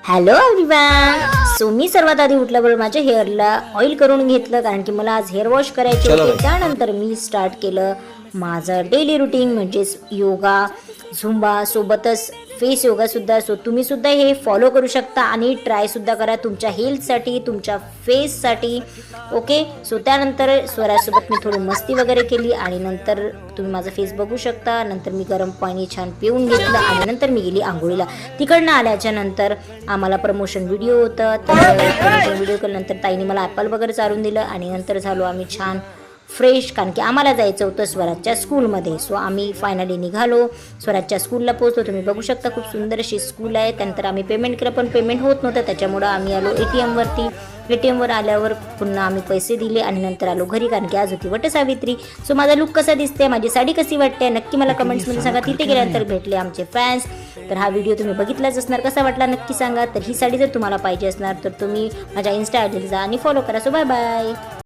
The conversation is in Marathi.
Hello everyone. सो मी सर्वात आधी उठल्याबरोबर माझ्या हेअरला ऑइल करून घेतलं, कारण की मला आज हेअर वॉश करायचे होते. त्यानंतर मी स्टार्ट केलं माझं डेली रुटीन, म्हणजेच योगा, झुंबा, सोबतच फेस योगा सुद्धा. सो तुम्ही सुद्धा हे फॉलो करू शकता आणि ट्राय सुद्धा करा तुमच्या हेल्थसाठी, तुमच्या फेससाठी. ओके. सो त्यानंतर स्वरासोबत मी थोडी मस्ती वगैरे केली आणि नंतर तुम्ही माझा फेस बघू शकता. नंतर मी गरम पाणी छान पिऊन घेतलं आणि नंतर मी गेली आंघोळीला. तिकडनं आल्याच्या नंतर आम्हाला प्रमोशन व्हिडिओ होतं. प्रमोशन व्हिडिओ केल्यानंतर ताईने मला ॲपल वगैरे चारून दिलं आणि नंतर झालो आम्ही छान फ्रेश, कारण की आम्हाला जायचं होतं स्वराजच्या स्कूलमध्ये. सो आम्ही फायनली निघालो, स्वराजच्या स्कूलला पोहोचलो. तुम्ही बघू शकता खूप सुंदर अशी स्कूल आहे. त्यानंतर आम्ही पेमेंट केलं, पण पेमेंट होत नव्हतं, त्याच्यामुळं आम्ही आलो ATMवरती. ATMवर आल्यावर पुन्हा आम्ही पैसे दिले आणि नंतर आलो घरी, कारण की आज होती वटसावित्री. सो माझा लुक कसा दिसते, माझी साडी कशी वाटते, नक्की मला कमेंट्समध्ये सांगा. तिथे गेल्यानंतर भेटले आमचे फॅन्स. तर हा व्हिडिओ तुम्ही बघितलाच असणार, कसा वाटला नक्की सांगा. तर ही साडी जर तुम्हाला पाहिजे असणार तर तुम्ही माझ्या इन्स्टा आयडीला जा आणि फॉलो करा. So bye bye.